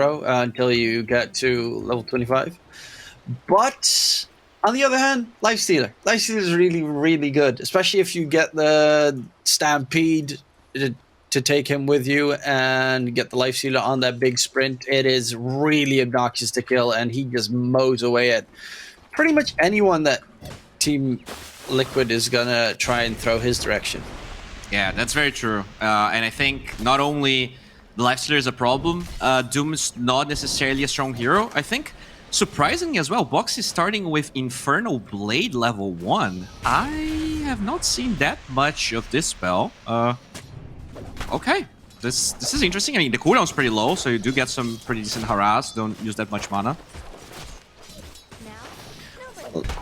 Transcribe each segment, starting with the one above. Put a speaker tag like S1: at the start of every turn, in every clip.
S1: until you get to level 25. But on the other hand, Lifestealer. Lifestealer is really, really good, especially if you get the Stampede to take him with you and get the Lifestealer on that big sprint. It is really obnoxious to kill, and he just mows away at pretty much anyone that Team Liquid is going to try and throw his direction.
S2: Yeah, that's very true. And I think not only the Lifestealer is a problem, Doom is not necessarily a strong hero. I think, surprisingly as well, Bo3 is starting with Infernal Blade level 1. I have not seen that much of this spell. Okay, this is interesting. I mean, the cooldown's pretty low, so you do get some pretty decent harass. Don't use that much mana.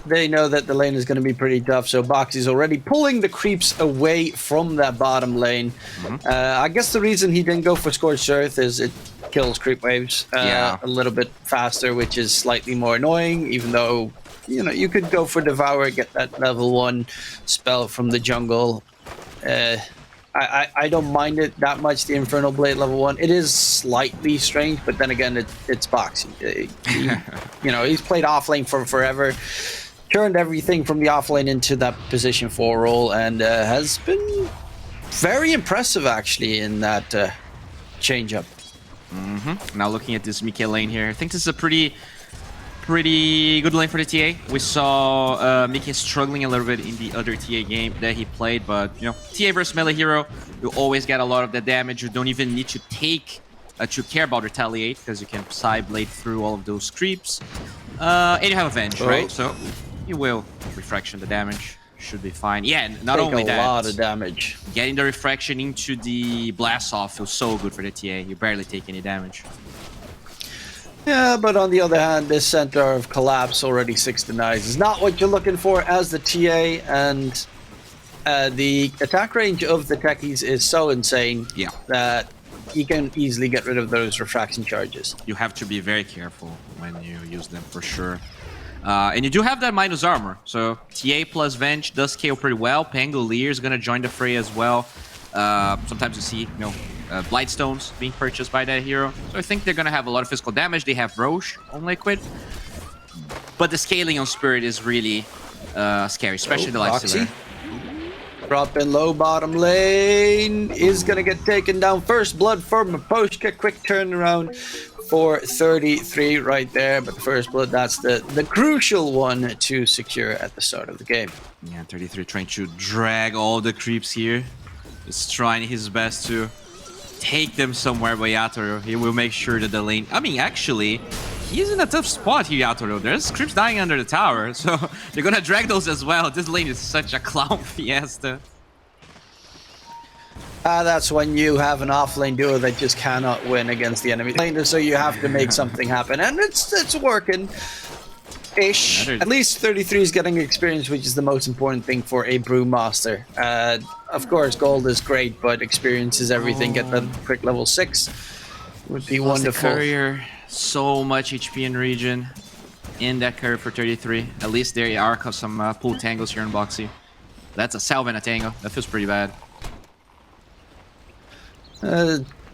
S1: They know that the lane is going to be pretty tough, so Bo3 is already pulling the creeps away from that bottom lane. I guess the reason he didn't go for Scorched Earth is it kills creep waves a little bit faster, which is slightly more annoying, even though, you know, you could go for Devour, get that level 1 spell from the jungle. I don't mind it that much, the Infernal Blade level 1. It is slightly strange, but then again, it's Bo3. You know, he's played offlane for forever, turned everything from the offlane into that position 4 role, and has been very impressive, actually, in that change-up.
S2: Now looking at this Mickey lane here, I think this is a pretty good lane for the TA. We saw Mickey struggling a little bit in the other TA game that he played, but you know, TA versus melee hero, you always get a lot of the damage. You don't even need to to care about retaliate, because you can Psy Blade through all of those creeps. And you have Avenge, right? So you will refraction the damage. Should be fine. Yeah, and not only that,
S1: a lot of damage.
S2: Getting the refraction into the blast off feels so good for the TA. You barely take any damage.
S1: Yeah, but on the other hand, this Center of Collapse already 6 denies is not what you're looking for as the TA, and the attack range of the techies is so insane that you can easily get rid of those refraction charges.
S2: You have to be very careful when you use them, for sure. And you do have that minus armor, so TA plus Venge does scale pretty well. Pangolier is going to join the fray as well. Sometimes you see, you know, Blightstones being purchased by that hero. So I think they're going to have a lot of physical damage. They have Roche on Liquid. But the scaling on Spirit is really scary, especially the Lifestealer.
S1: Drop in low bottom lane is going to get taken down. First blood from Maposhka. Quick turnaround for 33 right there. But the first blood, that's the crucial one to secure at the start of the game.
S2: Yeah, 33 trying to drag all the creeps here. Just trying his best to take them somewhere by Yatoro. He will make sure that the lane... I mean, actually, he's in a tough spot here, Yatoro. There's creeps dying under the tower, so they're gonna drag those as well. This lane is such a clown fiesta.
S1: That's when you have an offlane duo that just cannot win against the enemy laner, so you have to make something happen, and it's working. Ish. At least 33 is getting experience, which is the most important thing for a Brewmaster. Of course, gold is great, but experience is everything. Get that quick level 6 would be wonderful.
S2: Courier, so much HP in region in that curve for 33. At least there are some pull tangles here in Bo3. That's a salve and a tango. That feels pretty bad.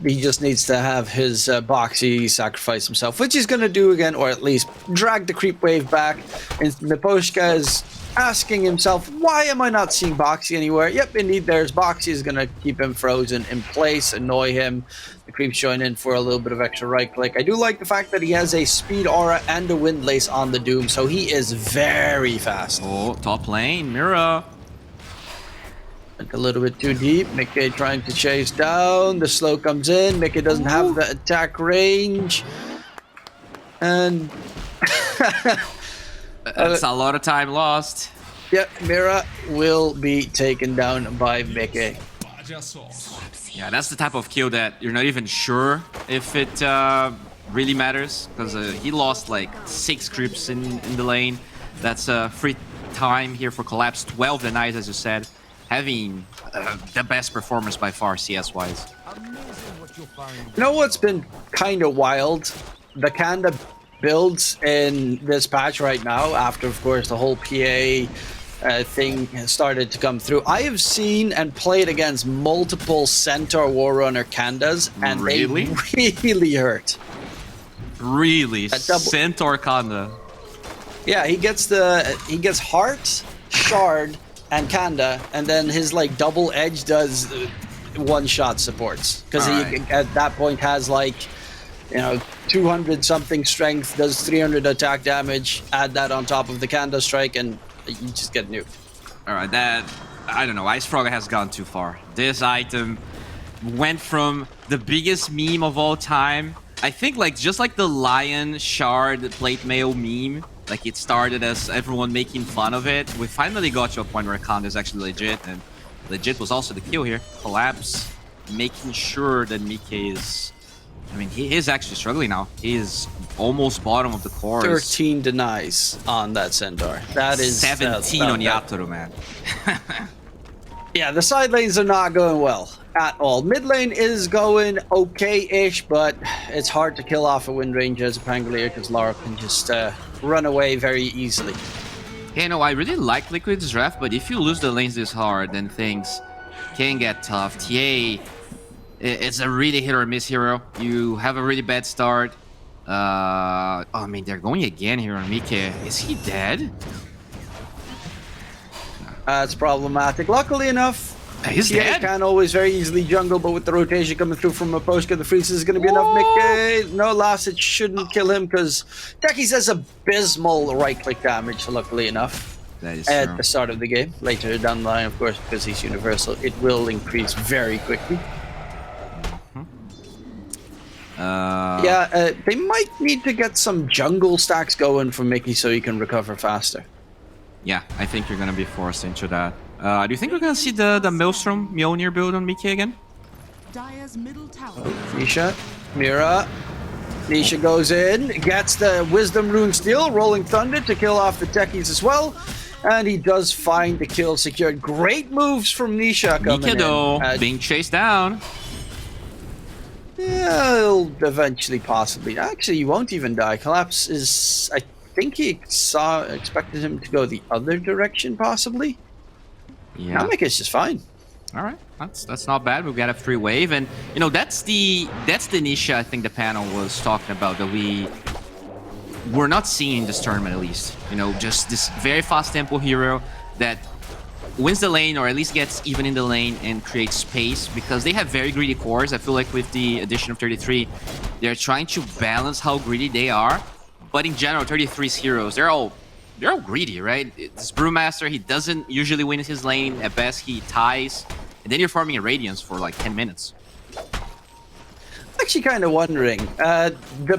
S1: He just needs to have his Bo3 sacrifice himself, which he's going to do again, or at least drag the creep wave back. And Miposhka is asking himself, why am I not seeing Bo3 anywhere? Yep, indeed, there's Bo3 is going to keep him frozen in place, annoy him. The creeps join in for a little bit of extra right click. I do like the fact that he has a speed aura and a wind lace on the Doom, so he is very fast.
S2: Oh, top lane, Mira.
S1: A little bit too deep. Mickey trying to chase down. The slow comes in. Mickey doesn't have the attack range. And...
S2: that's a lot of time lost.
S1: Yep, Mira will be taken down by Mickey.
S2: Yeah, that's the type of kill that you're not even sure if it really matters. Because he lost like 6 creeps in the lane. That's free time here for Collapse. 12 denies, as you said. Having the best performance by far, CS-wise.
S1: You know what's been kind of wild? The Kanda builds in this patch right now, after, of course, the whole PA thing has started to come through. I have seen and played against multiple Centaur Warrunner Kandas, and they really hurt.
S2: Really?
S1: double-
S2: Centaur Kanda.
S1: Yeah, he gets Heart, Shard, and Kanda, and then his like double edge does one-shot supports because he
S2: Alright.
S1: at that point has like 200 something strength, does 300 attack damage. Add that on top of the Kanda strike, and you just get nuked.
S2: Alright, that... I don't know. Ice Frog has gone too far. This item went from the biggest meme of all time. I think like just like the Lion Shard Plate Mail meme, like it started as everyone making fun of it. We finally got to a point where Kanda is actually legit, and legit was also the kill here. Collapse, making sure that Mike is... I mean, he is actually struggling now. He is almost bottom of the course.
S1: 13 denies on that Centaur. That is
S2: 17 on Yatoru, man.
S1: Yeah, the side lanes are not going well at all. Mid lane is going okay-ish, but it's hard to kill off a wind ranger as a Pangolier because Lara can just run away very easily.
S2: Yeah, no, I really like Liquid's draft, but if you lose the lanes this hard, then things can get tough. TA, it's a really hit or miss hero. You have a really bad start. I mean, they're going again here on Mike. Is he dead?
S1: It's problematic. Luckily enough,
S2: He's
S1: TA
S2: dead.
S1: can always very easily jungle, but with the rotation coming through from Aposhka, the freeze is going to be enough. Mike, no last, it shouldn't kill him because Techie says abysmal right-click damage, luckily enough.
S2: That is
S1: At
S2: true.
S1: the start of the game. Later down the line, of course, because he's universal, it will increase very quickly. They might need to get some jungle stacks going for Mickey so he can recover faster.
S2: Yeah, I think you're gonna be forced into that. Do you think we're gonna see the Maelstrom Mjolnir build on Miki again?
S3: Dire's middle tower.
S1: Nisha, Mira. Nisha goes in, gets the Wisdom Rune Steel, Rolling Thunder to kill off the techies as well. And he does find the kill secured. Great moves from Nisha coming
S2: Mika, though,
S1: in.
S2: being chased down.
S1: Yeah, he'll eventually possibly. Actually, he won't even die. Collapse is... I think he expected him to go the other direction, possibly.
S2: Yeah.
S1: Namek is just fine.
S2: All right, that's not bad. We've got a free wave, and that's the niche I think the panel was talking about that we're not seeing in this tournament at least. Just this very fast tempo hero that wins the lane or at least gets even in the lane and creates space because they have very greedy cores. I feel like with the addition of 33, they're trying to balance how greedy they are. But in general, 33's heroes, they're all greedy, right? This Brewmaster, he doesn't usually win his lane. At best, he ties. And then you're farming a Radiance for like 10 minutes.
S1: Actually kind of wondering,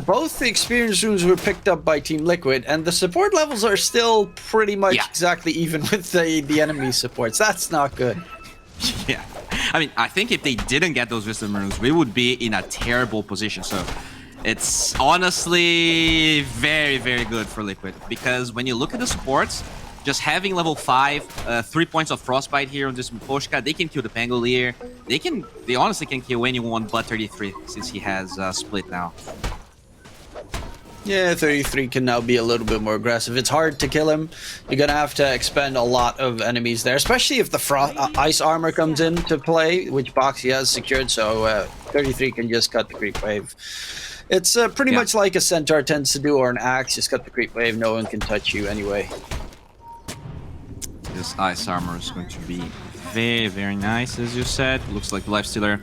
S1: both the experience runes were picked up by Team Liquid, and the support levels are still pretty much exactly even with the enemy supports. That's not good.
S2: Yeah. I mean, I think if they didn't get those Wisdom Runes, we would be in a terrible position. So it's honestly very, very good for Liquid. Because when you look at the supports, just having level 5, 3 points of Frostbite here on this Poshka, they can kill the Pangolier. They honestly can kill anyone but 33 since he has split now.
S1: Yeah, 33 can now be a little bit more aggressive. It's hard to kill him. You're going to have to expend a lot of enemies there, especially if the ice armor comes into play, which box he has secured, so 33 can just cut the creep wave. It's pretty much like a Centaur tends to do, or an Axe, just cut the creep wave, no one can touch you anyway.
S2: This ice armor is going to be very, very nice, as you said. Looks like Lifestealer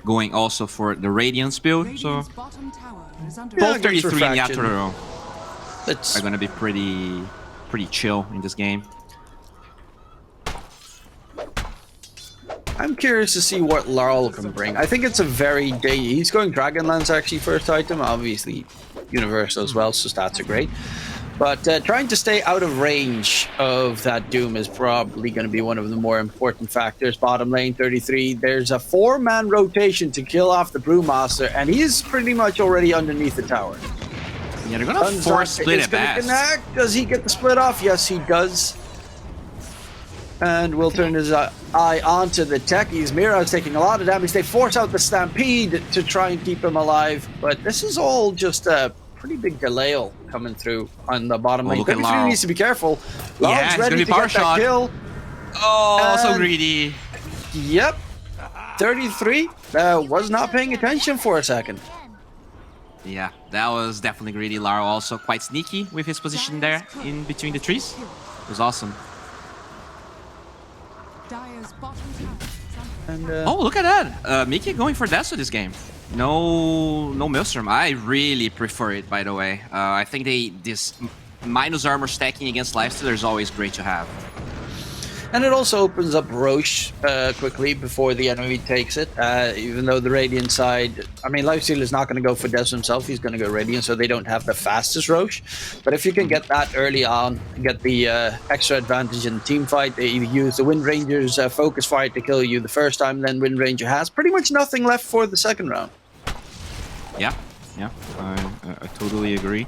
S2: going also for the Radiance build, so both 33 and Yatoro are going to be pretty chill in this game.
S1: I'm curious to see what Laurel can bring. I think it's a very he's going Dragonlance actually first item, obviously Universal as well, so stats are great. But trying to stay out of range of that Doom is probably going to be one of the more important factors. Bottom lane 33, there's a 4-man rotation to kill off the Brewmaster, and he's pretty much already underneath the tower.
S2: Yeah, they're going to force split at best.
S1: Does he get the split off? Yes, he does. And will turn his eye onto the techies. Mira is taking a lot of damage. They force out the Stampede to try and keep him alive, but this is all just a pretty big delay coming through on the bottom lane. 33 needs to be careful. Laurel's ready to get that kill.
S2: Oh, so greedy.
S1: Yep. 33 was not paying attention for a second.
S2: Yeah, That was definitely greedy. Laro also quite sneaky with his position there in between the trees. It was awesome.
S3: Dire's bottom tower is under
S1: And
S2: Oh, look at that. Mickey going for Deso this game. No Maelstrom. I really prefer it, by the way. I think this minus armor stacking against Lifestealer is always great to have.
S1: And it also opens up Roche quickly before the enemy takes it. Even though the Radiant side, I mean, Lifesteal is not going to go for Des himself. He's going to go Radiant, so they don't have the fastest Roche. But if you can get that early on, get the extra advantage in the team fight, they use the Wind Ranger's focus fire to kill you the first time, then Wind Ranger has pretty much nothing left for the second round.
S2: Yeah, I totally agree.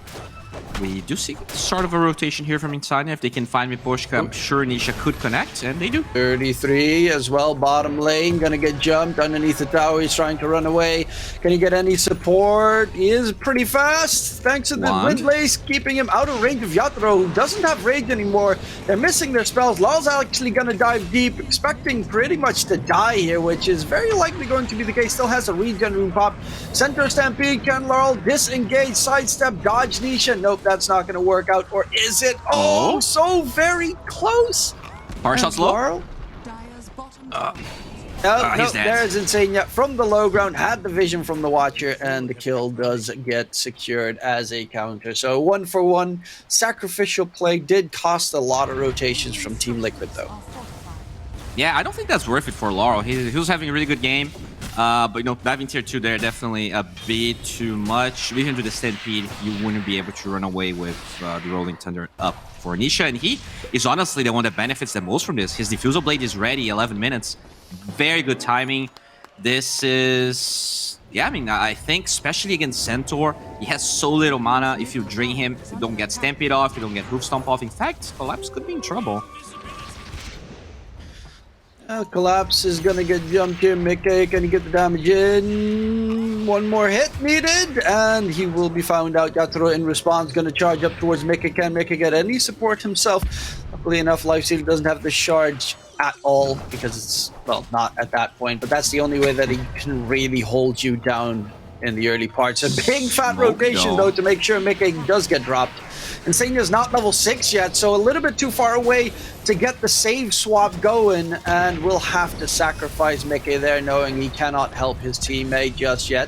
S2: We do see sort of a rotation here from Insania. If they can find Miposhka, I'm sure Nisha could connect, and they do.
S1: 33 as well, bottom lane, gonna get jumped underneath the tower. He's trying to run away. Can he get any support? He is pretty fast, thanks to the Wind Blaze, keeping him out of range of Yatoro, who doesn't have rage anymore. They're missing their spells. Law's actually gonna dive deep, expecting pretty much to die here, which is very likely going to be the case. Still has a regen rune pop. Center Stampede, can Laurel disengage, sidestep, dodge Nisha? Nope, that's not going to work out. Or is it? Oh, so very close.
S2: Power shot's low.
S1: Laurel?
S3: Dire's bottom
S1: No,
S2: he's dead.
S1: there's Insania from the low ground, had the vision from the Watcher, and the kill does get secured as a counter. So 1-for-1, sacrificial play did cost a lot of rotations from Team Liquid, though.
S2: Yeah, I don't think that's worth it for Laurel. He was having a really good game. But, you know, diving tier 2 there, definitely a bit too much. Even with the Stampede, you wouldn't be able to run away with the Rolling Thunder up for Nisha. And he is honestly the one that benefits the most from this. His Diffusal Blade is ready, 11 minutes. Very good timing. This is... Yeah, I mean, I think especially against Centaur, he has so little mana. If you drain him, you don't get Stampede off, you don't get Hoof Stomp off. In fact, Collapse could be in trouble.
S1: Collapse is gonna get jumped here. Mickey, can he get the damage in? One more hit needed, and he will be found out. Yatoro in response gonna charge up towards Mickey. Can Mickey get any support himself? Luckily enough, Lifesteal doesn't have the charge at all because it's, well, not at that point, but that's the only way that he can really hold you down in the early parts. A big fat rotation though to make sure Mickey does get dropped. Insania's not level 6 yet, so a little bit too far away to get the save swap going, and we'll have to sacrifice Mickey there, knowing he cannot help his teammate just yet.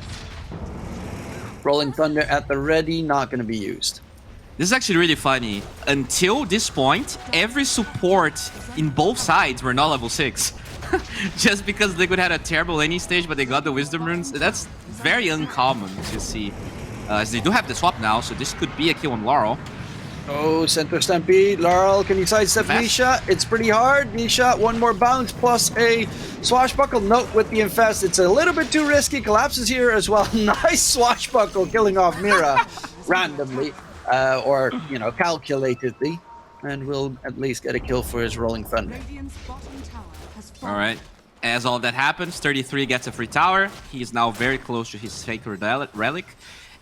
S1: Rolling Thunder at the ready, not going to be used.
S2: This is actually really funny. Until this point, every support in both sides were not level 6. Just because Liquid had a terrible laning stage, but they got the Wisdom Runes. That's very uncommon to see. As they do have the swap now, so this could be a kill on Laurel.
S1: Oh, Center Stampede. Laurel, can you sidestep Nisha? It's pretty hard. Nisha, one more bounce plus a swashbuckle. Note with the infest. It's a little bit too risky. Collapses here as well. Nice swashbuckle killing off Mira randomly. Or, you know, calculatedly. And we'll at least get a kill for his Rolling Thunder.
S3: Radiant's bottom tower has fallen.
S2: All right. As all of that happens, 33 gets a free tower. He is now very close to his Sacred Relic.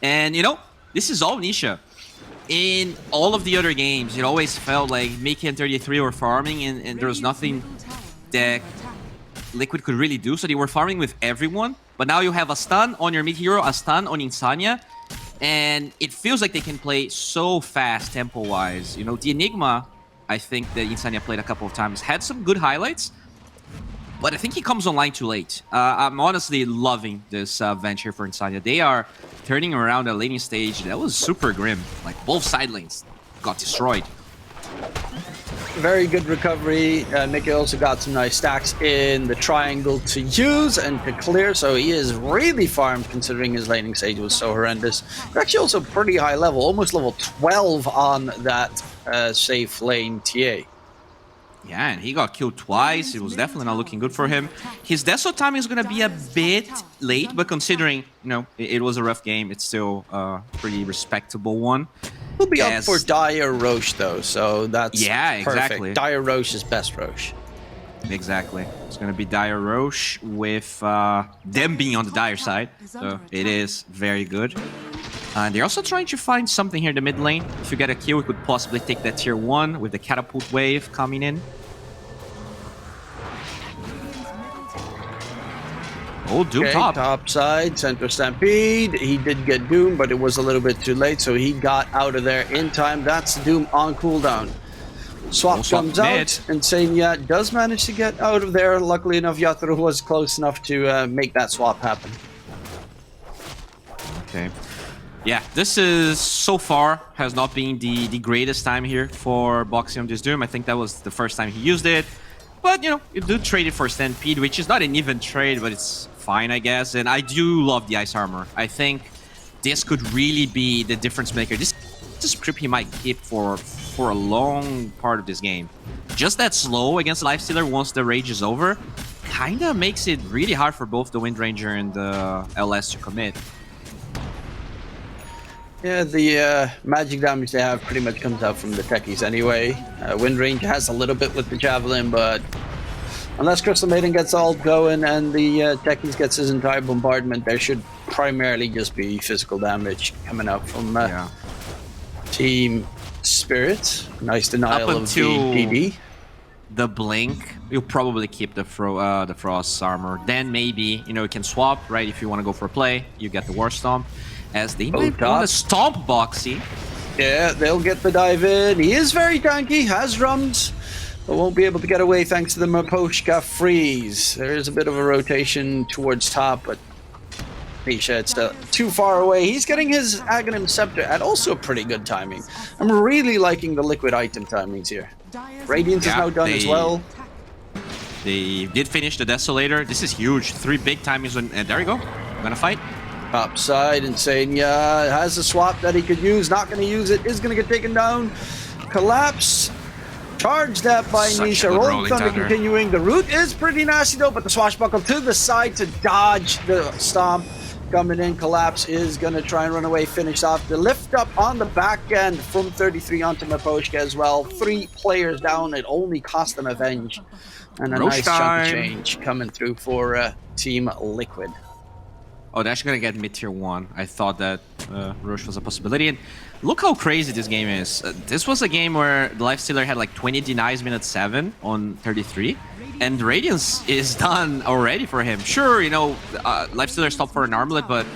S2: And, you know, this is all Nisha. In all of the other games, it always felt like Mickey and 33 were farming, and there was nothing that Liquid could really do. So they were farming with everyone. But now you have a stun on your mid-hero, a stun on Insania. And it feels like they can play so fast tempo-wise. You know, the Enigma, I think that Insania played a couple of times, had some good highlights. But I think he comes online too late. I'm honestly loving this venture for Insania. They are turning around a laning stage that was super grim. Like, both side lanes got destroyed.
S1: Very good recovery. Mickey also got some nice stacks in the triangle to use and to clear, so he is really farmed considering his laning stage was so horrendous. But actually also pretty high level, almost level 12 on that safe lane TA.
S2: Yeah, and he got killed twice. It was definitely not looking good for him. His Deso time is going to be a bit late, but considering, you know, it was a rough game, it's still a pretty respectable one.
S1: He'll be up for Dire Roche, though, so that's perfect.
S2: Exactly.
S1: Dire Roche is best Roche.
S2: Exactly. It's going to be Dire Roche with them being on the Dire side, so it is very good. And they're also trying to find something here in the mid lane. If you get a kill, we could possibly take that tier 1 with the catapult wave coming in. Oh, Doom
S1: Okay,
S2: top.
S1: side, center stampede. He did get Doom, but it was a little bit too late, so he got out of there in time. That's Doom on cooldown. Swap
S2: Swap
S1: comes
S2: mid.
S1: out, and Senya does manage to get out of there. Luckily enough, Yatoro was close enough to make that swap happen.
S2: Okay. Yeah, this is so far has not been the greatest time here for Boxium this Doom. I think that was the first time he used it. But, you know, you do trade it for Stampede, which is not an even trade, but it's fine, I guess. And I do love the Ice Armor. I think this could really be the difference maker. This script he might keep for a long part of this game. Just that slow against Lifestealer once the rage is over kind of makes it really hard for both the Wind Ranger and the LS to commit.
S1: Yeah, the magic damage they have pretty much comes out from the techies anyway. Wind Ranger has a little bit with the Javelin, but unless Crystal Maiden gets all going and the techies gets his entire bombardment, there should primarily just be physical damage coming out from Team Spirit. Nice denial of the DD.
S2: The Blink, you'll probably keep the Frost armor. Then maybe, you know, you can swap, right? If you want to go for a play, you get the War Stomp. As they might want to stomp Boxy.
S1: Yeah, they'll get the dive in. He is very tanky, has drums, but won't be able to get away thanks to the Maposhka freeze. There is a bit of a rotation towards top, but Nisha, it's too far away. He's getting his Aghanim Scepter at also pretty good timing. I'm really liking the liquid item timings here. Radiance is now done as well.
S2: They did finish the Desolator. This is huge. 3 big timings, and there you go. Gonna fight.
S1: Top side, Insania has a swap that he could use. Not going to use it. Is going to get taken down. Collapse. Charge that by Nisha. Rolling Thunder continuing. The root is pretty nasty though, but the swashbuckle to the side to dodge the stomp. Coming in, Collapse is going to try and run away, finish off. The lift up on the back end from 33 onto Maposhka as well. 3 players down. It only cost them Avenge. And a nice chunk of change coming through for Team Liquid.
S2: Oh, they're actually gonna get mid-tier 1. I thought that Roche was a possibility. And look how crazy this game is. This was a game where the Lifestealer had like 20 denies minute 7 on 33. And Radiance is done already for him. Sure, you know, Lifestealer stopped for an armlet, but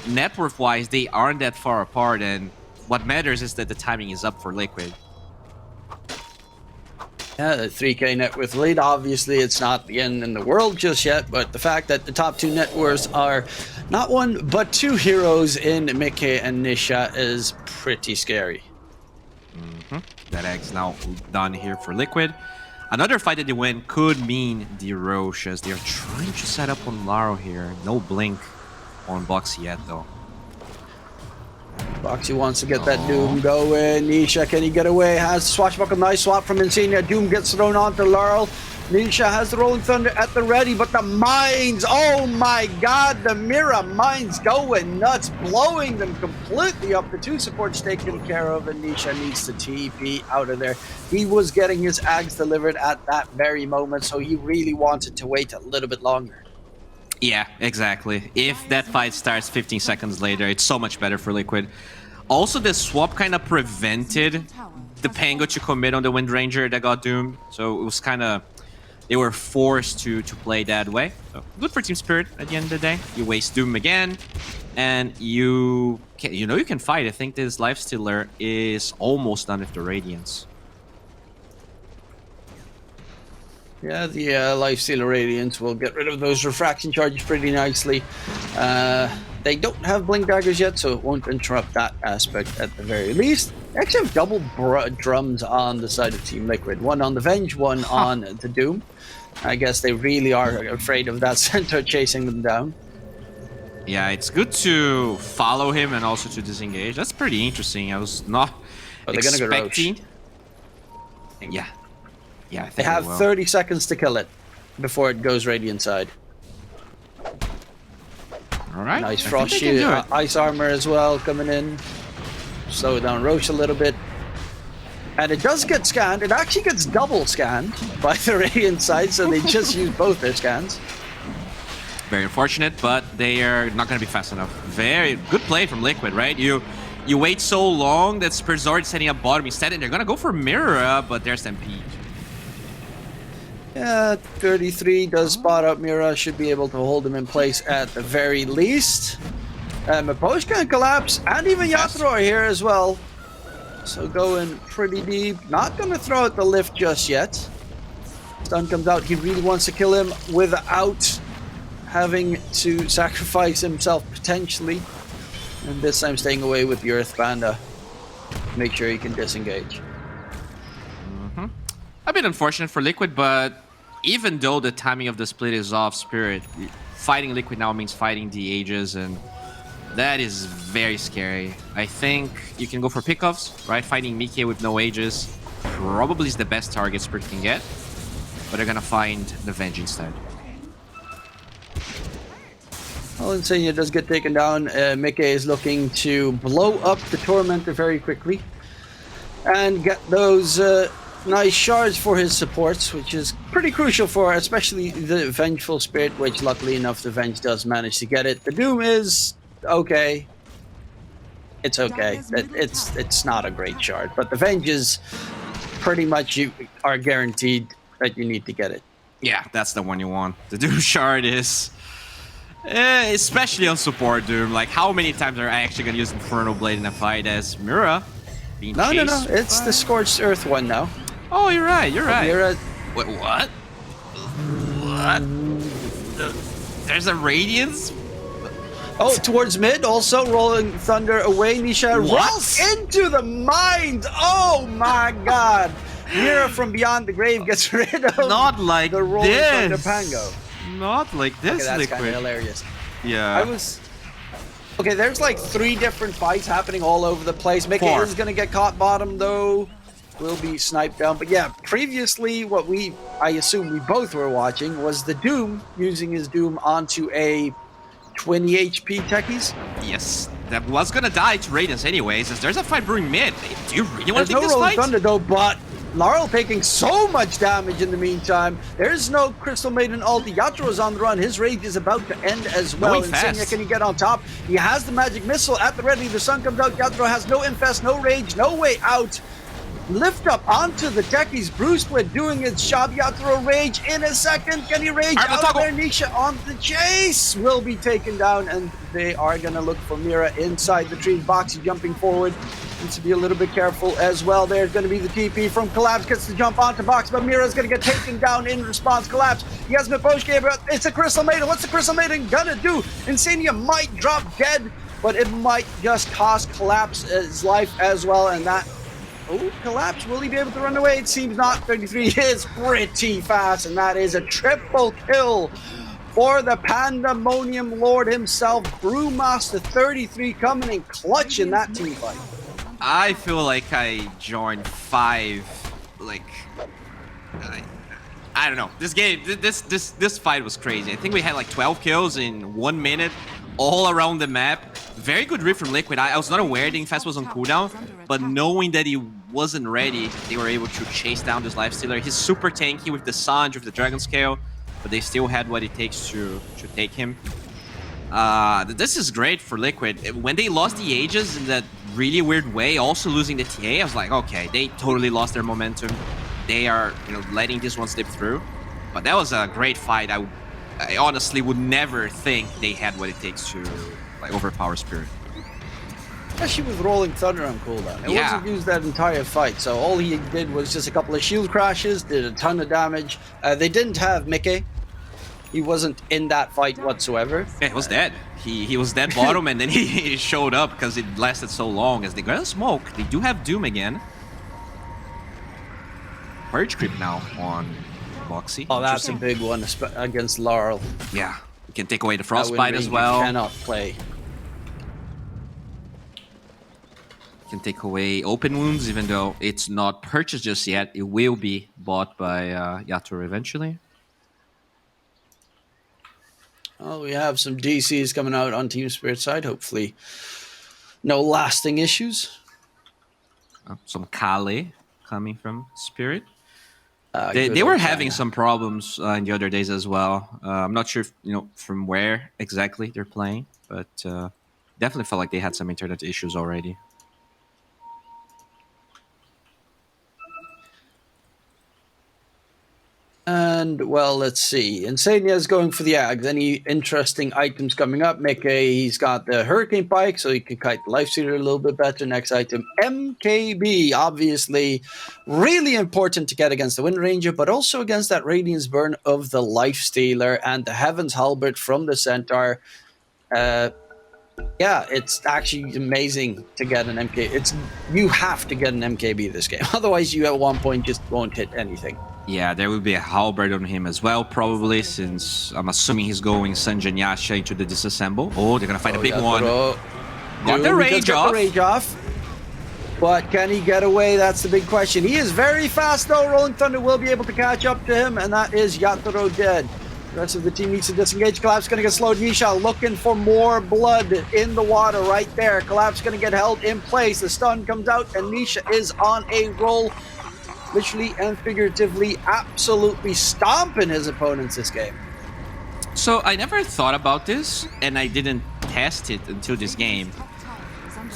S2: net worth-wise, they aren't that far apart. And what matters is that the timing is up for Liquid.
S1: Yeah, the 3k net worth lead. Obviously, it's not the end in the world just yet, but the fact that the top 2 net worths are not 1 but 2 heroes in Mike and Nisha is pretty scary.
S2: That egg's now done here for Liquid. Another fight that they win could mean the Roche, as they're trying to set up on Laro here. No blink on Boxy yet, though.
S1: Boxy wants to get that Doom going. Nisha, can he get away? Has swashbuckle, nice swap from Insania. Doom gets thrown onto Laurel. Nisha has the Rolling Thunder at the ready, but the mines, oh my god, the Mira mines going nuts, blowing them completely up. The 2 supports taken care of, and Nisha needs to TP out of there. He was getting his Ags delivered at that very moment, so he really wanted to wait a little bit longer.
S2: Yeah, exactly. If that fight starts 15 seconds later, it's so much better for Liquid. Also, the swap kind of prevented the Pango to commit on the Wind Ranger that got doomed. So it was kind of... They were forced to play that way. So good for Team Spirit at the end of the day. You waste Doom again, and you can fight. I think this Lifestealer is almost done with the Radiance.
S1: Yeah, the Lifestealer Radiance will get rid of those refraction charges pretty nicely. They don't have Blink Daggers yet, so it won't interrupt that aspect at the very least. They actually have double drums on the side of Team Liquid. One on the Venge, one on the Doom. I guess they really are afraid of that center chasing them down.
S2: Yeah, it's good to follow him and also to disengage. That's pretty interesting. I was not expecting... Yeah. Yeah, I think
S1: they have 30 seconds to kill it before it goes Radiant side.
S2: Alright.
S1: Nice Frost Shield, Ice Armor as well coming in. Slow down Roche a little bit. And it does get scanned. It actually gets double scanned by the Radiant side, so they just use both their scans.
S2: Very unfortunate, but they are not going to be fast enough. Very good play from Liquid, right? You wait so long that Spurzord setting up bottom instead, and they're going to go for Mirror, but there's Stampede.
S1: Yeah, 33 does spot up Mira. Should be able to hold him in place at the very least. Maposh can collapse, and even Yatoro are here as well. So going pretty deep. Not going to throw out the lift just yet. Stun comes out. He really wants to kill him without having to sacrifice himself potentially. And this time staying away with the Earth Panda. Make sure he can disengage.
S2: A bit unfortunate for Liquid, but even though the timing of the split is off, Spirit, fighting Liquid now means fighting the Aegis, and that is very scary. I think you can go for pickoffs, right? Fighting Mickey with no Aegis probably is the best target Spirit can get, but they're gonna find the Venge instead.
S1: Well, Insania does get taken down. Mickey is looking to blow up the Tormentor very quickly and get those nice shards for his supports, which is pretty crucial for especially the Vengeful Spirit, which luckily enough the Venge does manage to get it. The Doom is okay. It's okay. It's not a great shard, but the Venge is pretty much you are guaranteed that you need to get it.
S2: Yeah, that's the one you want. The Doom shard is... especially on support Doom. Like, how many times are I actually going to use Inferno Blade in a fight as Mira being
S1: No.
S2: chased
S1: It's the Scorched Earth one now.
S2: Oh, you're right.
S1: Mira,
S2: Wait, what? What? There's a Radiance?
S1: oh, towards mid, also Rolling Thunder away. Nisha
S2: What?
S1: rolls into the mind. Oh my god. Mira from Beyond the Grave gets rid of
S2: Not like
S1: the Rolling Thunder
S2: this.
S1: Pango.
S2: Not like
S1: Okay,
S2: this,
S1: that's kind
S2: Liquid.
S1: of hilarious.
S2: Yeah.
S1: I was... Okay, there's like 3 different fights happening all over the place. Mickey
S2: 4.
S1: is going to get caught bottom, though. Will be sniped down. But yeah, previously what I assume we both were watching was the Doom using his Doom onto a 20 HP techies.
S2: Yes. That was gonna die to Radiance anyways, as there's a fight brewing mid. Do you really want
S1: There's
S2: to
S1: no
S2: take this
S1: Rolling
S2: fight?
S1: Thunder, though, but Laurel taking so much damage in the meantime. There's no Crystal Maiden ulti. Yatoro's on the run. His rage is about to end as well.
S2: Going
S1: Insania,
S2: fast.
S1: can he get on top? He has the magic missile at the ready. The sun comes out. Yatoro has no infest, no rage, no way out. Lift up onto the techies. Bruce Split doing his job. Yatoro rage in a second. Can he rage
S2: Alright,
S1: out
S2: toggle.
S1: there? Nisha on the chase will be taken down, and they are going to look for Mira inside the trees. Boxy jumping forward. Needs to be a little bit careful as well. There's going to be the TP from Collapse. Gets to jump onto Box, but Mira's going to get taken down in response. Collapse. He has Miposhke, but it's a Crystal Maiden. What's the Crystal Maiden gonna do? Insania might drop dead, but it might just cost Collapse his life as well, and that... Oh, Collapse. Will he be able to run away? It seems not. 33 is pretty fast, and that is a triple kill for the Pandemonium Lord himself. Brewmaster 33 coming in clutch in that team fight.
S2: I feel like I joined 5, like... I don't know. This game, this fight was crazy. I think we had like 12 kills in 1 minute, all around the map. Very good read from Liquid. I was not aware the Infest was on cooldown, but knowing that he wasn't ready, they were able to chase down this Lifestealer. He's super tanky with the Sanj, with the Dragon Scale, but they still had what it takes to take him. This is great for Liquid. When they lost the Aegis in that really weird way, also losing the TA, I was like, okay, they totally lost their momentum. They are, letting this one slip through. But that was a great fight. I honestly would never think they had what it takes to overpower Spirit.
S1: Especially with Rolling Thunder on cooldown. It
S2: Yeah.
S1: wasn't used that entire fight, so all he did was just a couple of shield crashes, did a ton of damage. They didn't have Mickey. He wasn't in that fight whatsoever.
S2: Yeah, he was dead. He was dead bottom, and then he showed up because it lasted so long. As they got a smoke, they do have Doom again. Purge creep now on Boxy.
S1: Oh, that's a big one against Laurel.
S2: Yeah, we can take away the
S1: That
S2: Frostbite
S1: win
S2: as
S1: rate
S2: well.
S1: You cannot play.
S2: Can take away Open Wounds, even though it's not purchased just yet. It will be bought by Yatoro eventually.
S1: Well, we have some DCs coming out on Team Spirit side. Hopefully, no lasting issues.
S2: Some Kale coming from Spirit.
S1: Good
S2: They were
S1: old
S2: having
S1: China.
S2: some problems in the other days as well. I'm not sure if, from where exactly they're playing, but definitely felt like they had some internet issues already.
S1: And, well, let's see. Insania is going for the Ags. Any interesting items coming up? Mickey, he's got the Hurricane Pike, so he can kite the Lifestealer a little bit better. Next item, MKB. Obviously, really important to get against the Wind Ranger, but also against that Radiance Burn of the Lifestealer and the Heaven's Halberd from the Centaur. Yeah, it's actually amazing to get an MK. You have to get an MKB this game. Otherwise, you at one point just won't hit anything.
S2: Yeah, there will be a halberd on him as well, probably, since I'm assuming he's going Sanjan Yasha into the disassemble. Oh, they're gonna fight a big one. Got the rage off.
S1: But can he get away? That's the big question. He is very fast, though. Rolling Thunder will be able to catch up to him, and that is Yatoro dead. The rest of the team needs to disengage. Collapse going to get slowed. Nisha looking for more blood in the water right there. Collapse going to get held in place. The stun comes out, and Nisha is on a roll. Literally and figuratively, absolutely stomping his opponents this game.
S2: So I never thought about this, and I didn't test it until this game.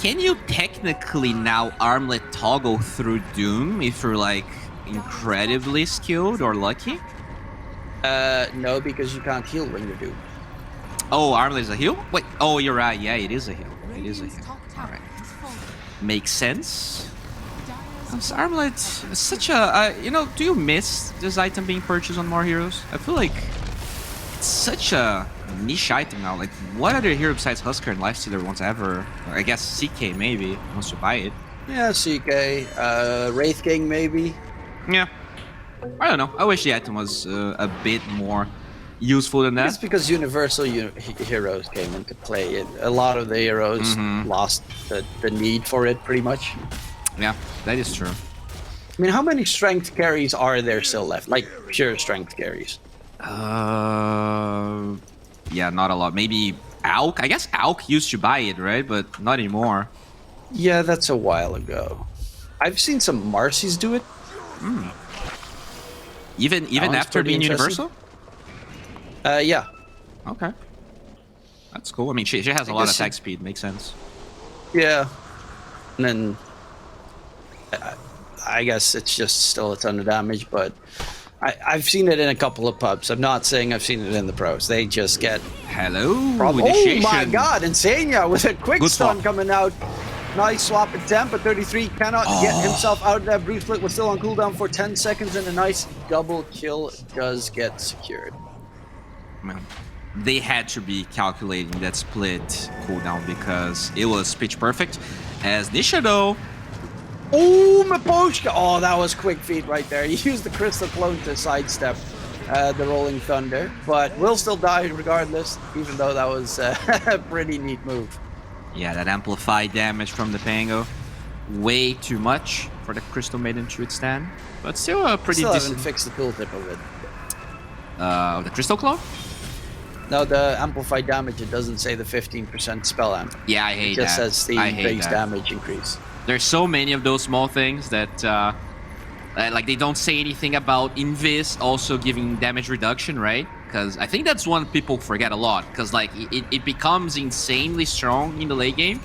S2: Can you technically now armlet toggle through Doom if you're like incredibly skilled or lucky?
S1: No, because you can't heal when you're Doom.
S2: Oh, armlet is a heal? Wait, oh, you're right. Yeah, it is a heal. It is a heal. Alright. Makes sense. Armlet is such a... do you miss this item being purchased on more heroes? I feel like it's such a niche item now. Like, what other hero besides Husker and Lifestealer wants ever... Or I guess CK maybe wants to buy it.
S1: Yeah, CK. Wraith King maybe.
S2: Yeah. I don't know. I wish the item was a bit more useful than that.
S1: It's because Universal heroes came into play. A lot of the heroes lost the need for it, pretty much.
S2: Yeah, that is true.
S1: I mean, how many strength carries are there still left? Like, pure strength carries.
S2: Yeah, not a lot. Maybe Auk? I guess Auk used to buy it, right? But not anymore.
S1: Yeah, that's a while ago. I've seen some Marcy's do it.
S2: Even after being Universal?
S1: Yeah.
S2: Okay. That's cool. I mean, she has a lot of attack speed. Makes sense.
S1: Yeah. And then... I guess it's just still a ton of damage, but I've seen it in a couple of pubs. I'm not saying I've seen it in the pros. They just get...
S2: Hello,
S1: Oh my god, Insania with a quick
S2: Good
S1: stun
S2: swap.
S1: coming out. Nice swap attempt, but 33 cannot get himself out of that. Bruce Split was still on cooldown for 10 seconds, and a nice double kill does get secured.
S2: Man, they had to be calculating that split cooldown because it was pitch perfect. As Nisha, though...
S1: Oh, Miposhka! Oh, that was quick feet right there. He used the Crystal Clone to sidestep the Rolling Thunder, but will still die regardless, even though that was a pretty neat move.
S2: Yeah, that amplified damage from the Pango. Way too much for the Crystal Maiden to withstand, but still a pretty
S1: Still
S2: decent...
S1: haven't fixed the tooltip of it.
S2: The Crystal Claw?
S1: No, the amplified damage, it doesn't say the 15% spell amp.
S2: Yeah, I hate
S1: It just
S2: that.
S1: says the base damage increase.
S2: There's so many of those small things that, like, they don't say anything about Invis also giving damage reduction, right? Because I think that's one people forget a lot. Because, like, it becomes insanely strong in the late game,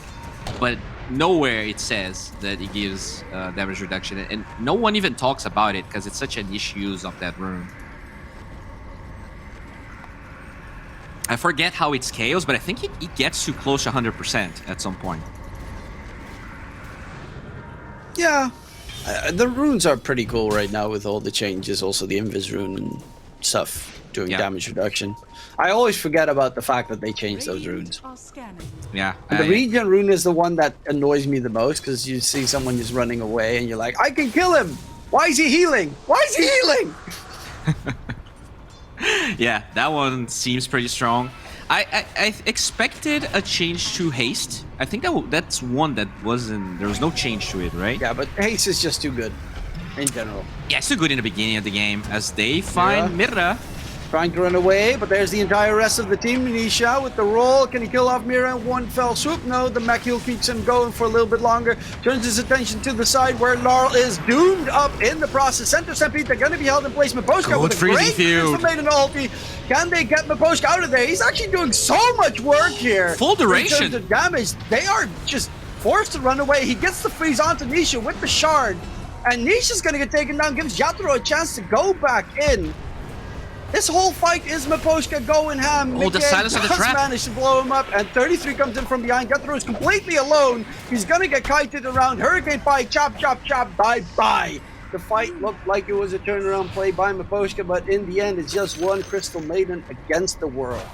S2: but nowhere it says that it gives damage reduction. And no one even talks about it because it's such a niche use of that rune. I forget how it scales, but I think it gets to close to 100% at some point.
S1: Yeah, the runes are pretty cool right now with all the changes. Also, the Invis rune and stuff doing damage reduction. I always forget about the fact that they changed those runes.
S2: Yeah.
S1: And the regen rune is the one that annoys me the most because you see someone just running away and you're like, I can kill him! Why is he healing? Why is he healing?
S2: Yeah, that one seems pretty strong. I expected a change to haste. I think that's one that wasn't... There was no change to it, right?
S1: Yeah, but haste is just too good in general.
S2: Yeah, it's too good in the beginning of the game as they find Mira.
S1: Trying to run away, but there's the entire rest of the team. Nisha with the roll. Can he kill off Mira in one fell swoop? No, the mech heal keeps him going for a little bit longer. Turns his attention to the side where Laurel is doomed up in the process. Center Stampede, they're going to be held in place. Miposhka with a great Crystal Maiden ulti. Can they get Miposhka out of there? He's actually doing so much work here.
S2: Full duration.
S1: In terms of damage, they are just forced to run away. He gets the freeze onto Nisha with the shard. And Nisha's going to get taken down. Gives Yatoro a chance to go back in. This whole fight is Miposhka going ham.
S2: Oh, the silence of the trap.
S1: Managed to blow him up, and 33 comes in from behind. Jethro is completely alone. He's gonna get kited around. Hurricane Pie, chop, chop, chop, bye-bye. The fight looked like it was a turnaround play by Miposhka, but in the end, it's just one Crystal Maiden against the world.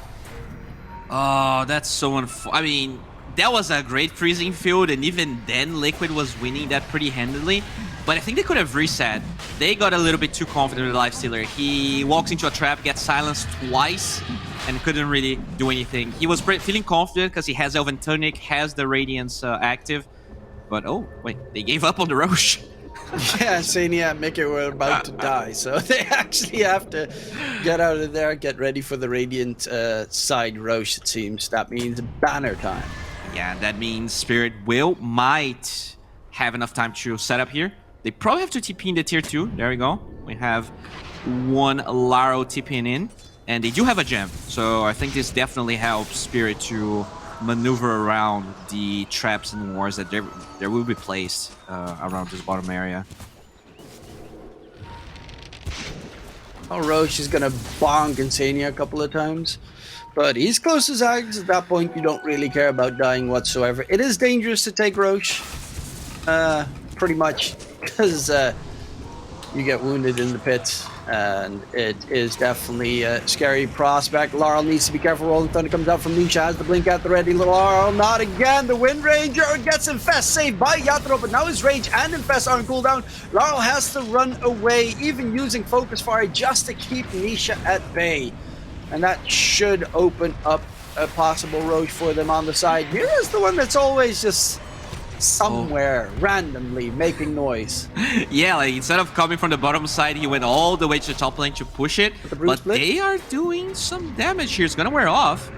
S2: Oh, that's so I mean, that was a great freezing field, and even then, Liquid was winning that pretty handily. But I think they could have reset. They got a little bit too confident with Lifestealer. He walks into a trap, gets silenced twice, and couldn't really do anything. He was feeling confident because he has Elven Tunic, has the Radiance active. But oh, wait, they gave up on the Roche.
S1: Yeah, Sania and Mickey were about to die, so they actually have to get out of there, get ready for the Radiant side Roche, it seems. That means banner time.
S2: Yeah, that means Spirit might have enough time to set up here. They probably have to TP in the tier 2. There we go. We have one Laro TPing in, and they do have a gem. So I think this definitely helps Spirit to maneuver around the traps and wars that there will be placed around this bottom area.
S1: Oh, Roche is gonna bonk Insania a couple of times, but he's close to Zags. At that point, you don't really care about dying whatsoever. It is dangerous to take Roche, pretty much, because you get wounded in the pit, and it is definitely a scary prospect. Laurel needs to be careful. Rolling Thunder comes out from Nisha, has the blink at the ready. Laurel, not again. The Wind Ranger gets Infest, saved by Yatoro, but now his Rage and Infest are on cooldown. Laurel has to run away, even using Focus Fire just to keep Nisha at bay. And that should open up a possible Roche for them on the side. Here's the one that's always just somewhere randomly making noise.
S2: Yeah, like instead of coming from the bottom side, he went all the way to the top lane to push it. But they are doing some damage here. It's gonna wear off.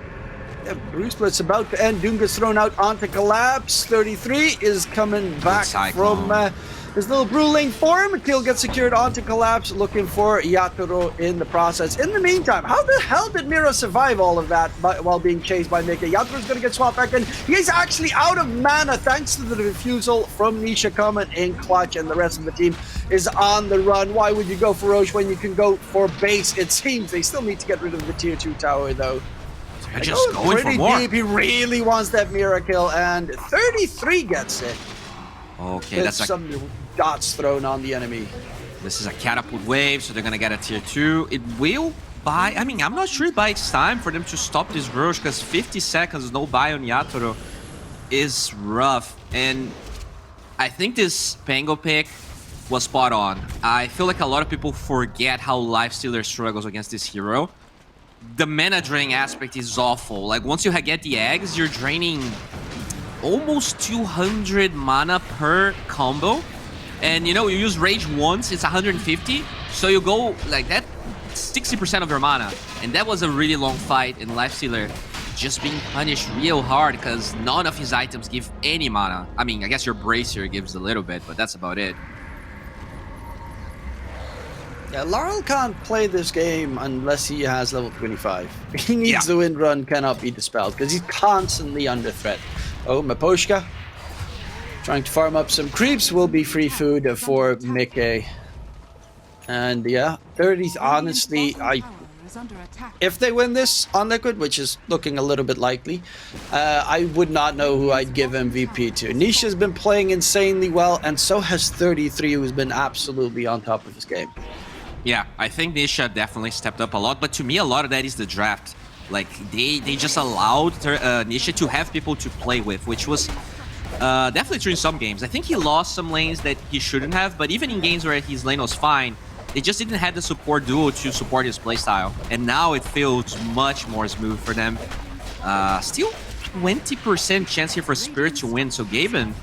S1: Yeah, Bruce Split's about to end. Doom gets thrown out onto Collapse. 33 is coming back from his little Brewling form. Kill gets secured onto Collapse, looking for Yatoro in the process. In the meantime, how the hell did Mira survive all of that while being chased by Mickey? Yatoro's going to get swapped back in. He's actually out of mana thanks to the refusal from Nisha coming in clutch, and the rest of the team is on the run. Why would you go for Roche when you can go for base? It seems they still need to get rid of the tier 2 tower, though.
S2: They're just going for more.
S1: Deep. He really wants that Mira kill, and 33 gets it.
S2: Okay, that's
S1: some dots thrown on the enemy.
S2: This is a catapult wave, so they're gonna get a tier 2. It will buy. I mean, I'm not sure it buys time for them to stop this Roche, because 50 seconds no buy on Yatoro is rough. And I think this Pango pick was spot on. I feel like a lot of people forget how Lifestealer struggles against this hero. The mana draining aspect is awful. Like, once you get the eggs, you're draining almost 200 mana per combo. And you know, you use Rage once, it's 150. So you go like that, 60% of your mana. And that was a really long fight, and Lifestealer just being punished real hard because none of his items give any mana. I mean, I guess your Bracer gives a little bit, but that's about it.
S1: Yeah, Laurel can't play this game unless he has level 25. He needs the Wind Run, cannot be dispelled, because he's constantly under threat. Oh, Miposhka trying to farm up some creeps will be free food for Mickey. And yeah, 30, honestly, if they win this on Liquid, which is looking a little bit likely, I would not know who I'd give MVP to. Nisha's been playing insanely well, and so has 33, who's been absolutely on top of his game.
S2: Yeah, I think Nisha definitely stepped up a lot, but to me, a lot of that is the draft. Like, they just allowed Nisha to have people to play with, which was definitely true in some games. I think he lost some lanes that he shouldn't have, but even in games where his lane was fine, they just didn't have the support duo to support his playstyle. And now it feels much more smooth for them. Still 20% chance here for Spirit to win, so Gaben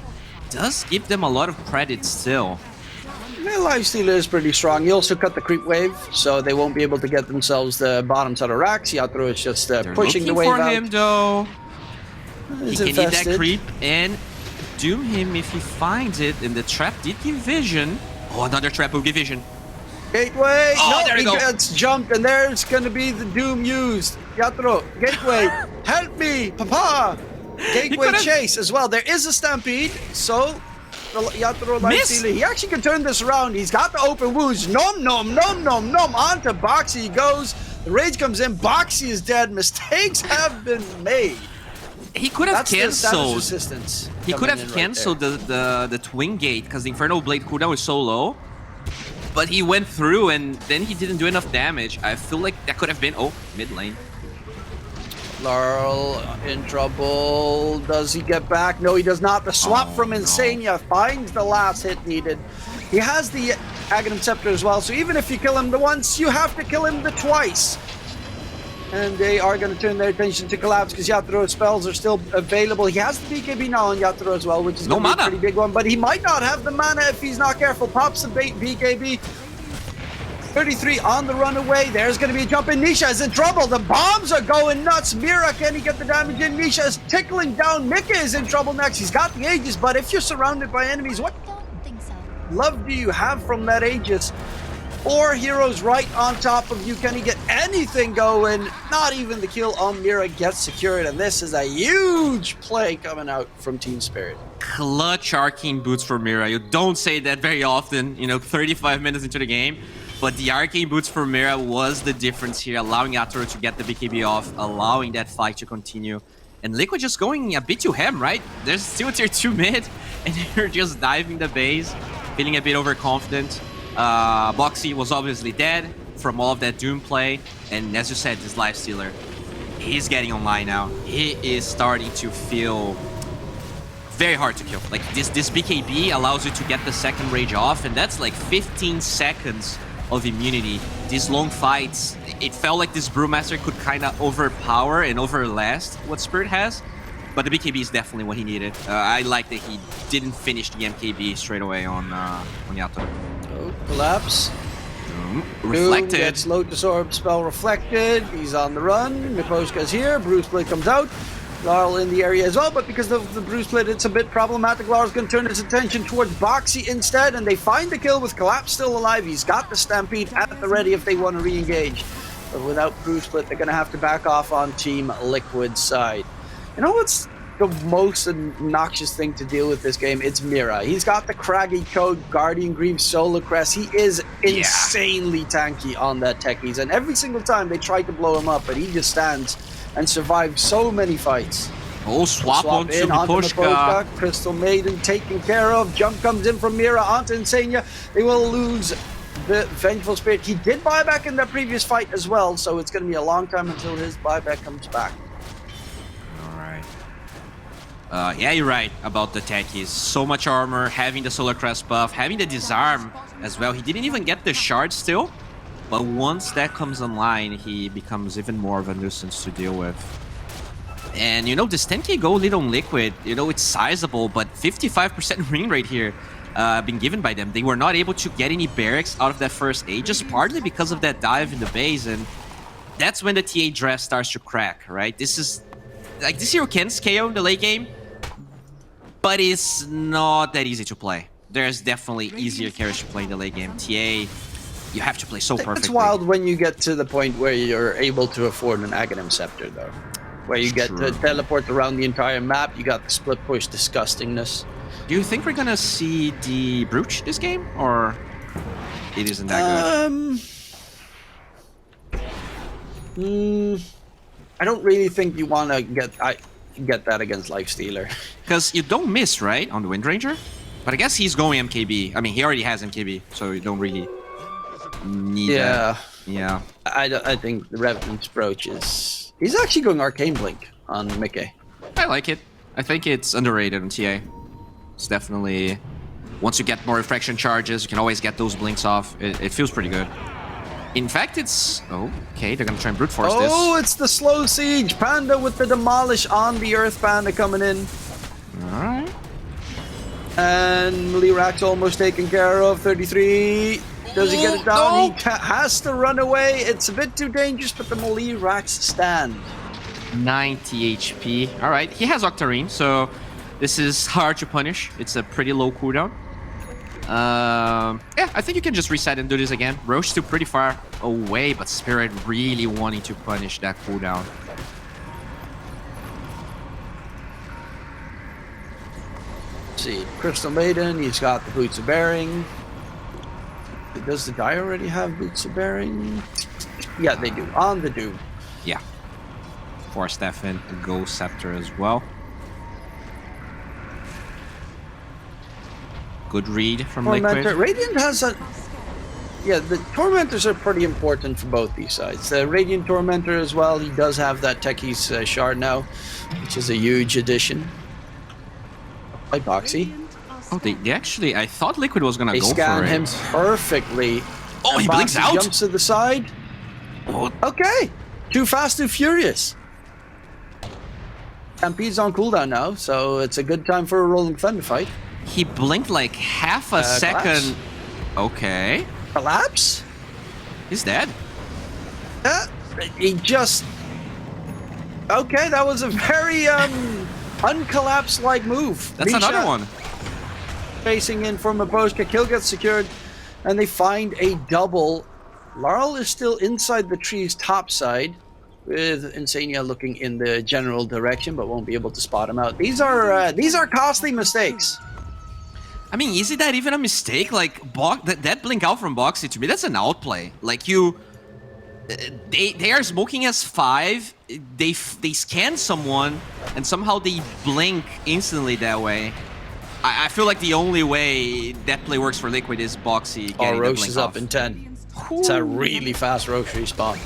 S2: does give them a lot of credit still.
S1: Yeah, Lifestealer is pretty strong. He also cut the creep wave, so they won't be able to get themselves the bottoms out of racks. Yatoro is just pushing the wave out.
S2: They're looking for him, though.
S1: He
S2: can eat that creep and doom him if he finds it. And the trap did give vision. Oh, another trap will give vision.
S1: Gateway!
S2: Oh,
S1: no,
S2: there we go.
S1: He gets jumped, and there's going to be the doom used. Yatoro, Gateway, help me, Papa! Gateway chase as well. There is a stampede, so Yatoro Lifestealer, he actually can turn this around. He's got the open wounds. Nom, nom, nom, nom, nom. Onto Boxy he goes. The rage comes in. Bo3 is dead. Mistakes have been made.
S2: He could have
S1: That's the status
S2: cancelled.
S1: resistance.
S2: He could
S1: coming
S2: have
S1: in
S2: cancelled
S1: right
S2: the Twin Gate because the Infernal Blade cooldown is so low. But he went through and then he didn't do enough damage. I feel like that could have been... Oh, mid lane.
S1: there. Laurel in trouble. Does he get back? No, he does not. The swap
S2: Oh,
S1: from
S2: no.
S1: Insania finds the last hit needed. He has the Aghanim Scepter as well, so even if you kill him the once, you have to kill him the twice. And they are going to turn their attention to Collapse because Yaturo's spells are still available. He has the BKB now on Yaturo as well, which is
S2: No
S1: going to be a
S2: mana.
S1: pretty big one, but he might not have the mana if he's not careful. Pops the BKB. 33 on the runaway. There's going to be a jump in. Nisha is in trouble. The bombs are going nuts. Mira, can he get the damage in? Nisha is tickling down. Mika is in trouble next. He's got the Aegis, but if you're surrounded by enemies, what
S4: Don't think so.
S1: love do you have from that Aegis? 4 heroes right on top of you. Can he get anything going? Not even the kill on Mira gets secured, and this is a huge play coming out from Team Spirit.
S2: Clutch arcane boots for Mira. You don't say that very often, you know, 35 minutes into the game. But the arcane boots for Mira was the difference here, allowing Yatoro to get the BKB off, allowing that fight to continue. And Liquid just going a bit to him, right? There's still tier 2 mid, and you're just diving the base, feeling a bit overconfident. Bo3 was obviously dead from all of that Doom play. And as you said, this Lifestealer, he's getting online now. He is starting to feel very hard to kill. Like this BKB allows you to get the second rage off, and that's like 15 seconds of immunity. These long fights, it felt like this Brewmaster could kind of overpower and overlast what Spirit has, but the BKB is definitely what he needed. I like that he didn't finish the MKB straight away on Yato.
S1: Oh, collapse. Doom
S2: Reflected.
S1: gets Lotus Orb spell reflected. He's on the run. Miposhka's here. Bruce Blade comes out. Laurel in the area as well, but because of the Bruce Blade, it's a bit problematic. Laurel's going to turn his attention towards Bo3 instead, and they find the kill with Collapse still alive. He's got the Stampede at the ready if they want to re-engage. But without Bruce Blade, they're going to have to back off on Team Liquid's side. You know what's the most obnoxious thing to deal with this game? It's Mira. He's got the Craggy Code, Guardian Greaves, Solar Crest. He is insanely tanky on that techies, and every single time they try to blow him up, but he just stands and survives so many fights.
S2: Oh, swap onto
S1: in onto
S2: Miposhka.
S1: Miposhka. Crystal Maiden taken care of. Jump comes in from Mira onto Insania. They will lose the Vengeful Spirit. He did buy back in that previous fight as well, so it's going to be a long time until his buyback comes back.
S2: Alright. Yeah, you're right about the techies. So much armor, having the Solar Crest buff, having the Disarm as well. He didn't even get the shard still, but once that comes online, he becomes even more of a nuisance to deal with. And you know, this 10k gold lead on Liquid, you know, it's sizable, but 55% win rate here been given by them. They were not able to get any barracks out of that first Aegis, partly because of that dive in the base, and that's when the TA draft starts to crack, right? This is, like, this hero can scale in the late game, but it's not that easy to play. There's definitely easier carries to play in the late game. TA, you have to play so perfectly.
S1: It's wild when you get to the point where you're able to afford an Aghanim Scepter, though. Where you get to teleport around the entire map, you got the split push disgustingness.
S2: Do you think we're gonna see the Brooch this game, or it isn't that good?
S1: I don't really think you want to get that against Lifestealer.
S2: Because you don't miss, right, on the Wind Ranger? But I guess he's going MKB. I mean, he already has MKB, so you don't really need that. Yeah.
S1: I think the Revenant's Brooch is... He's actually going Arcane Blink on Mickey.
S2: I like it. I think it's underrated on TA. It's definitely... Once you get more refraction charges, you can always get those blinks off. It feels pretty good. In fact, it's... Oh, okay, they're gonna try and brute force this.
S1: Oh, it's the slow siege. Panda with the demolish on the Earth Panda coming in.
S2: Alright.
S1: And Lirax almost taken care of. 33. Does he get it down?
S2: No.
S1: He has to run away. It's a bit too dangerous, but the Lirax stand.
S2: 90 HP. Alright, he has Octarine, so this is hard to punish. It's a pretty low cooldown. Yeah, I think you can just reset and do this again. Roche still pretty far away, but Spirit really wanting to punish that cooldown.
S1: Let's see, Crystal Maiden, he's got the Boots of Bearing. Does the guy already have Boots of Bearing? Yeah, they do. On the Doom.
S2: Yeah. Force Stefan, Ghost Scepter as well. Good read from
S1: Tormentor.
S2: Liquid.
S1: Radiant has a... Yeah, the Tormentors are pretty important for both these sides. The Radiant Tormentor as well, he does have that Techie's shard now, which is a huge addition. By Boxy.
S2: Oh, they actually... I thought Liquid was gonna
S1: They
S2: go for
S1: scan him
S2: it.
S1: perfectly.
S2: Oh,
S1: And
S2: he blinks
S1: Boxy
S2: out?
S1: jumps to the side.
S2: Oh,
S1: Okay. Too fast, too furious. Stampede's on cooldown now, so it's a good time for a Rolling Thunder fight.
S2: he blinked like half a second.
S1: Collapse.
S2: Okay.
S1: Collapse?
S2: He's dead.
S1: He just... Okay, that was a very uncollapse-like move.
S2: That's
S1: Misha
S2: another one.
S1: Facing in from Maboska, kill gets secured, and they find a double. Laurel is still inside the tree's top side, with Insania looking in the general direction, but won't be able to spot him out. These are costly mistakes.
S2: I mean, is it that even a mistake? Like, that blink out from Boxy, to me, that's an outplay. Like, they are smoking as 5, they scan someone, and somehow they blink instantly that way. I feel like the only way that play works for Liquid is Boxy getting the
S1: Roche
S2: blink
S1: is
S2: off.
S1: up in 10. It's a really fast Roche respawn.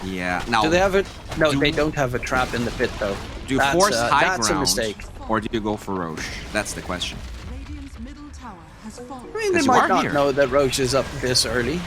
S2: Yeah. Now,
S1: Do they have it? No, they don't have a trap in the pit, though.
S2: do you force high
S1: that's
S2: ground,
S1: a mistake.
S2: or do you go for Roche? That's the question.
S3: Radiant's middle tower has fallen.
S1: I mean, they
S2: Yes, you
S1: might
S2: are
S1: not
S2: here.
S1: know that Roche is up this early.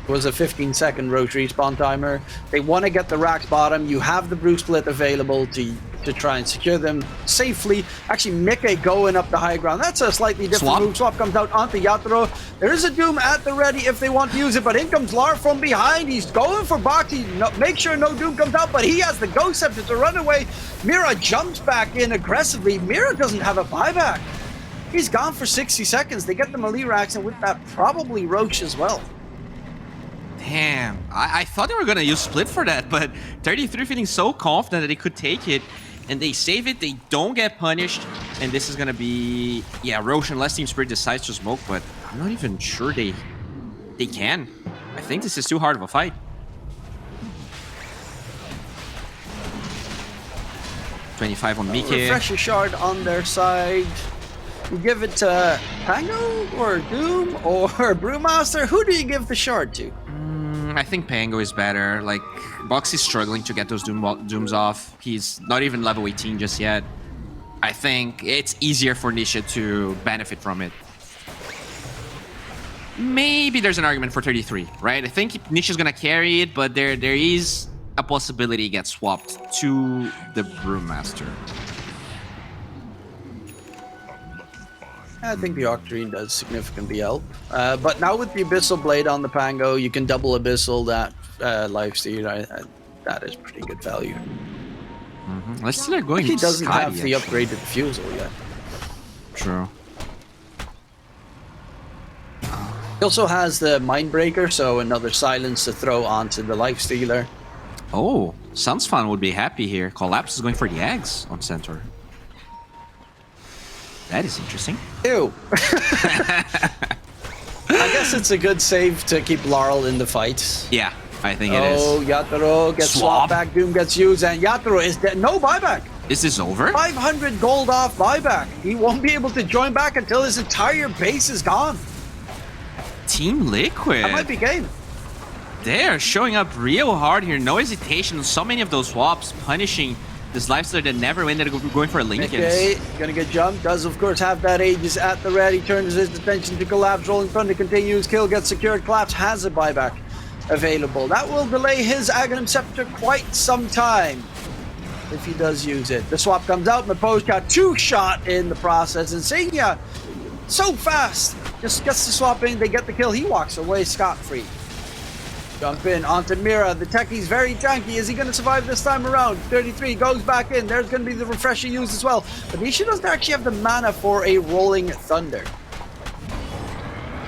S1: It was a 15-second Roche respawn timer. They want to get the Rax bottom. You have the Brew Split available to try and secure them safely. Actually, Mickey going up the high ground. That's a slightly different
S2: Swap.
S1: move. Swap comes out onto Yatoro. There is a Doom at the ready if they want to use it, but in comes Lar from behind. He's going for Boxy. No, make sure no Doom comes out, but he has the Ghost Scepter to run away. Mira jumps back in aggressively. Mira doesn't have a buyback. He's gone for 60 seconds. They get the melee Rax, and with that, probably Roche as well.
S2: Damn, I thought they were gonna use Split for that, but 33 feeling so confident that they could take it, and they save it, they don't get punished, and this is gonna be... Yeah, Roche, unless Team Spirit decides to smoke, but I'm not even sure they can. I think this is too hard of a fight. $25 on Mike.
S1: Refresher shard on their side. You give it to Pango or Doom or Brewmaster? Who do you give the shard to?
S2: I think Pango is better. Like, Box is struggling to get those Dooms off. He's not even level 18 just yet. I think it's easier for Nisha to benefit from it. Maybe there's an argument for 33, right? I think Nisha's gonna carry it, but there is a possibility it gets swapped to the Brewmaster.
S1: I think the Octarine does significantly help. But now with the Abyssal Blade on the Pango, you can double Abyssal that Lifesteal. That is pretty good value.
S2: Let's see, they're going
S1: He doesn't
S2: Scotty,
S1: have the
S2: actually.
S1: upgraded Fusel yet.
S2: True.
S1: He also has the Mindbreaker, so another silence to throw onto the Lifestealer.
S2: Oh, Sunsfan would be happy here. Collapse is going for the eggs on Centaur. That is interesting.
S1: Ew. I guess it's a good save to keep Laurel in the fight.
S2: Yeah, I think it
S1: Oh,
S2: is.
S1: Yatoro gets
S2: Swap.
S1: swapped back, Doom gets used, and Yatoro is dead. No buyback.
S2: Is this over?
S1: 500 gold off buyback. He won't be able to join back until his entire base is gone.
S2: Team Liquid.
S1: That might be game.
S2: They are showing up real hard here. No hesitation. So many of those swaps punishing this lifestealer that never ended up going for a Lincoln.
S1: Okay, gonna get jumped. Does of course have that Aegis at the ready. Turns his attention to Collapse. Rolling Thunder continues. Kill gets secured. Collapse has a buyback available. That will delay his Aghanim Scepter quite some time if he does use it. The swap comes out. Mapo's got 2 shot in the process. And Senya, so fast, just gets the swap in. They get the kill. He walks away scot-free. Jump in onto Mira. The techie's very tanky. Is he going to survive this time around? 33 goes back in. There's going to be the refresher used as well. But Nisha doesn't actually have the mana for a Rolling Thunder.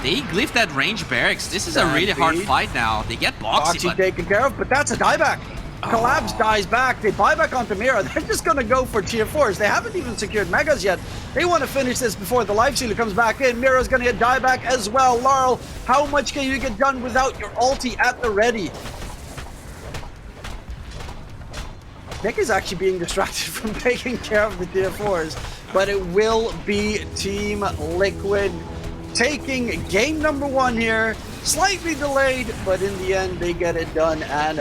S2: They glyph that range barracks. This is a really hard fight now. They get Boxy,
S1: Boxy
S2: but
S1: taken care of, but that's a dieback. Collapse dies back. They buy back onto Mira. They're just going to go for tier 4s. They haven't even secured Megas yet. They want to finish this before the Lifestealer comes back in. Mira's going to get dieback as well. Laurel, how much can you get done without your ulti at the ready? Nick is actually being distracted from taking care of the tier 4s, but it will be Team Liquid taking game number 1 here. Slightly delayed, but in the end, they get it done, and